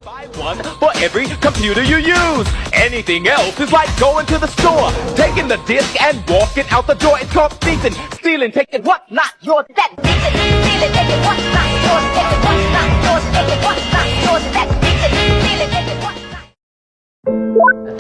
Buy one for every computer you use. Anything else is like going to the store, taking the disc and walking out the door. It's called thieving, stealing, taking what not yours. That thieving, stealing, taking what's not yours, taking what's not yours, taking what's not yours. That thieving, stealing, taking what's not.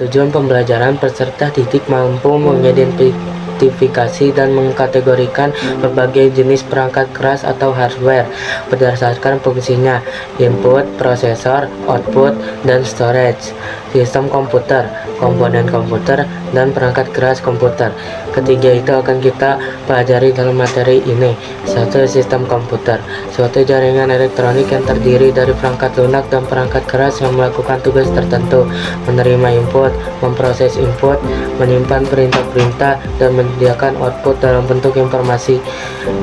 Tujuan pembelajaran peserta didik mampu mengidentifikasi dan mengkategorikan berbagai jenis perangkat keras atau hardware berdasarkan fungsinya, input, prosesor, output, dan storage, sistem komputer, komponen komputer, dan perangkat keras komputer. Ketiga itu akan kita pelajari dalam materi ini. 1. Sistem komputer, suatu jaringan elektronik yang terdiri dari perangkat lunak dan perangkat keras yang melakukan tugas tertentu, menerima input, memproses input, menyimpan perintah-perintah, dan menyediakan output dalam bentuk informasi.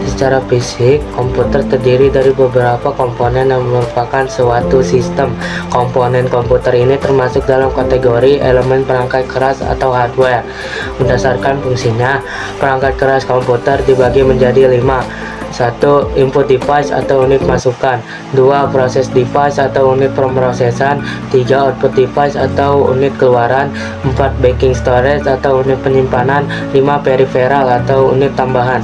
Secara fisik, komputer terdiri dari beberapa komponen yang merupakan suatu sistem. Komponen komputer ini termasuk dalam kategori elemen perangkat keras atau hardware. Berdasarkan fungsinya, perangkat keras komputer dibagi menjadi 5. 1. Input device atau unit masukan. 2. Proses device atau unit pemrosesan. 3. Output device atau unit keluaran. 4. Backing storage atau unit penyimpanan. 5. Peripheral atau unit tambahan.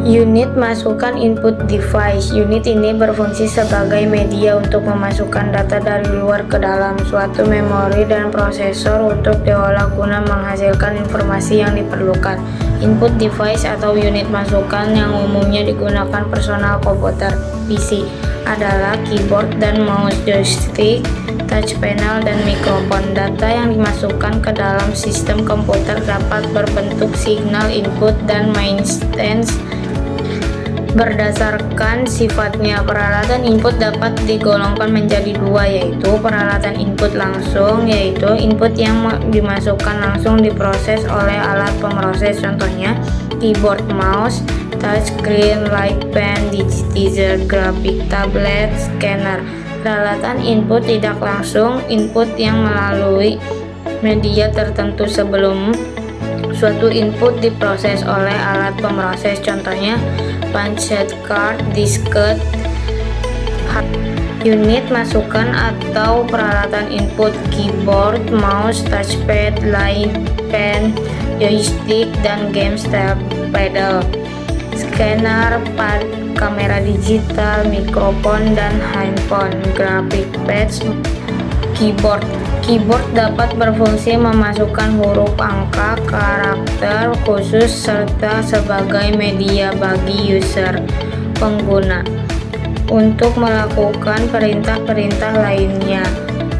Unit masukan input device. Unit ini berfungsi sebagai media untuk memasukkan data dari luar ke dalam suatu memori dan prosesor untuk diolah guna menghasilkan informasi yang diperlukan. Input device atau unit masukan yang umumnya digunakan personal komputer PC adalah keyboard dan mouse, joystick, touch panel, dan mikrofon. Data yang dimasukkan ke dalam sistem komputer dapat berbentuk signal input dan maintenance. Berdasarkan sifatnya, peralatan input dapat digolongkan menjadi dua, yaitu peralatan input langsung, yaitu input yang dimasukkan langsung diproses oleh alat pemroses, contohnya keyboard, mouse, touchscreen, light pen, digitizer, grafik, tablet, scanner. Peralatan input tidak langsung, input yang melalui media tertentu sebelum suatu input diproses oleh alat pemroses, contohnya punched card, disket. Unit masukan atau peralatan input keyboard, mouse, touchpad, light pen, joystick, dan game style pedal, scanner, pad, kamera digital, mikrofon, dan handphone. Graphic pads. Keyboard dapat berfungsi memasukkan huruf, angka, karakter khusus, serta sebagai media bagi user pengguna untuk melakukan perintah-perintah lainnya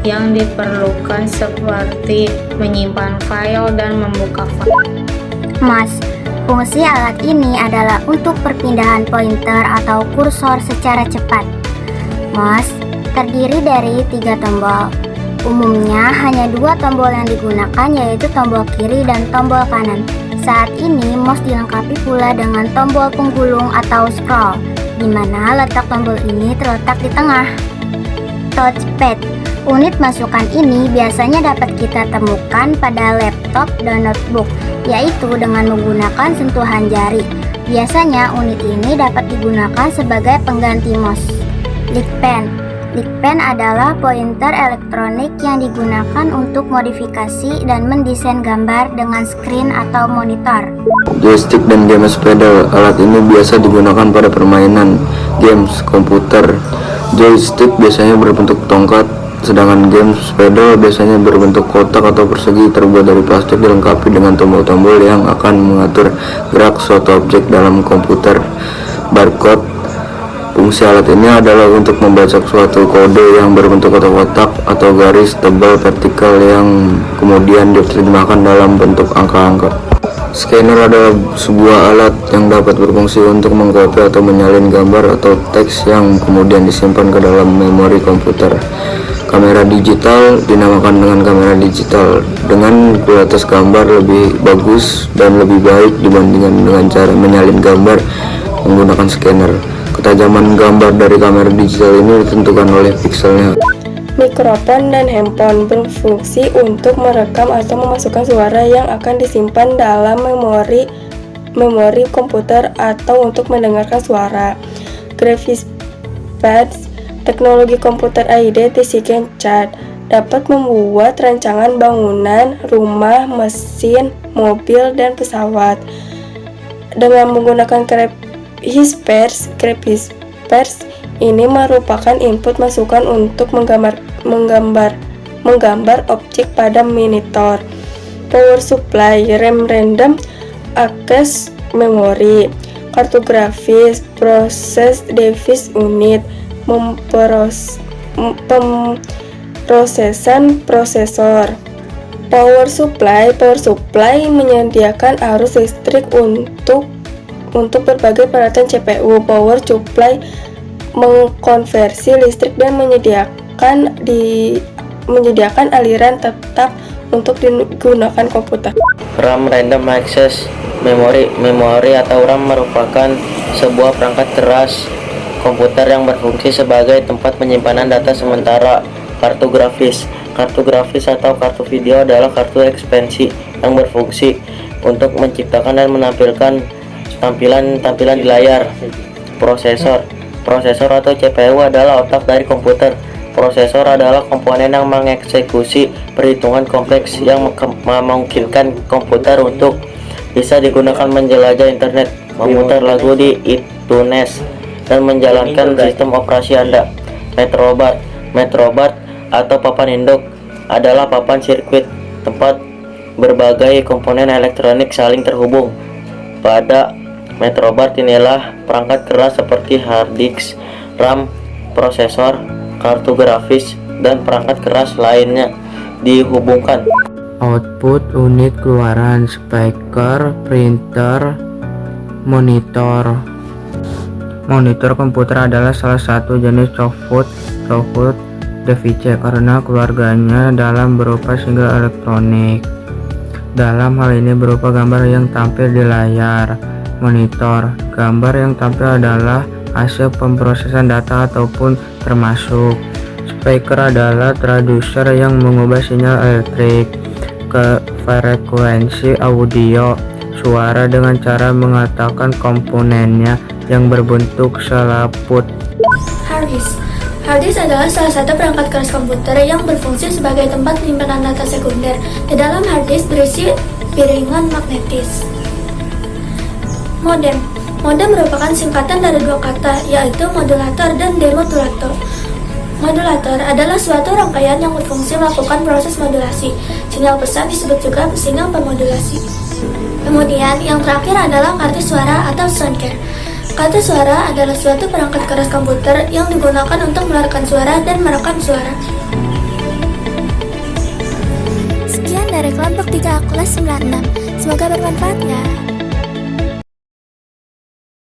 yang diperlukan seperti menyimpan file dan membuka file. Mouse. Fungsi alat ini adalah untuk perpindahan pointer atau kursor secara cepat. Mouse terdiri dari 3 tombol. Umumnya hanya 2 tombol yang digunakan, yaitu tombol kiri dan tombol kanan. Saat ini mouse dilengkapi pula dengan tombol penggulung atau scroll, di mana letak tombol ini terletak di tengah. Touchpad. Unit masukan ini biasanya dapat kita temukan pada laptop dan notebook, yaitu dengan menggunakan sentuhan jari. Biasanya unit ini dapat digunakan sebagai pengganti mouse. Light pen. Light pen adalah pointer elektronik yang digunakan untuk modifikasi dan mendesain gambar dengan screen atau monitor. Joystick dan games pedal. Alat ini biasa digunakan pada permainan games komputer. Joystick biasanya berbentuk tongkat, sedangkan games pedal biasanya berbentuk kotak atau persegi terbuat dari plastik, dilengkapi dengan tombol-tombol yang akan mengatur gerak suatu objek dalam komputer. Barcode. Fungsi alat ini adalah untuk membaca suatu kode yang berbentuk kotak-kotak atau garis tebal vertikal yang kemudian diterjemahkan dalam bentuk angka-angka. Scanner adalah sebuah alat yang dapat berfungsi untuk mengkopi atau menyalin gambar atau teks yang kemudian disimpan ke dalam memori komputer. Kamera digital dinamakan dengan kamera digital dengan kualitas gambar lebih bagus dan lebih baik dibandingkan dengan cara menyalin gambar menggunakan scanner. Ketajaman gambar dari kamera digital ini ditentukan oleh pikselnya. Mikrofon dan handphone berfungsi untuk merekam atau memasukkan suara yang akan disimpan dalam memori komputer atau untuk mendengarkan suara. Graphics pads Teknologi komputer IDTC CAD dapat membuat rancangan bangunan, rumah, mesin, mobil, dan pesawat. Dengan menggunakan Crab Hyspers ini merupakan input masukan untuk menggambar objek pada monitor. Power supply, RAM random access memory, kartografis, proses device unit, pemrosesan prosesor. Power supply menyediakan arus listrik untuk berbagai peralatan CPU. Power supply mengkonversi listrik dan menyediakan aliran tetap untuk digunakan komputer. RAM Random Access Memory. Memori atau RAM merupakan sebuah perangkat keras komputer yang berfungsi sebagai tempat penyimpanan data sementara. Kartografis atau kartu video adalah kartu ekspansi yang berfungsi untuk menciptakan dan menampilkan tampilan di layar. Prosesor atau CPU adalah otak dari komputer. Prosesor adalah komponen yang mengeksekusi perhitungan kompleks yang memungkinkan komputer untuk bisa digunakan menjelajah internet, memutar lagu di iTunes, dan menjalankan sistem operasi Anda. Metrobat atau papan induk adalah papan sirkuit tempat berbagai komponen elektronik saling terhubung. Pada metrobat inilah perangkat keras seperti hard disk, RAM, prosesor, kartu grafis, dan perangkat keras lainnya dihubungkan. Output unit keluaran: speaker, printer, monitor. Monitor komputer adalah salah satu jenis Throughput device karena keluarganya dalam berupa sinyal elektronik. Dalam hal ini berupa gambar yang tampil di layar monitor. Gambar yang tampil adalah hasil pemrosesan data ataupun termasuk. Speaker adalah traducer yang mengubah sinyal elektrik ke frekuensi audio suara dengan cara mengatakan komponennya yang berbentuk selaput. Hard disk adalah salah satu perangkat keras komputer yang berfungsi sebagai tempat penyimpanan data sekunder. Di dalam hard disk berisi piringan magnetis. Modem merupakan singkatan dari dua kata, yaitu modulator dan demodulator. Modulator adalah suatu rangkaian yang berfungsi melakukan proses modulasi. Sinyal pesan disebut juga sinyal pemodulasi. Kemudian yang terakhir adalah kartu suara atau soundcard. Kartu suara adalah suatu perangkat keras komputer yang digunakan untuk mengeluarkan suara dan merekam suara. Sekian dari kelompok 3 kelas 96. Semoga bermanfaat ya.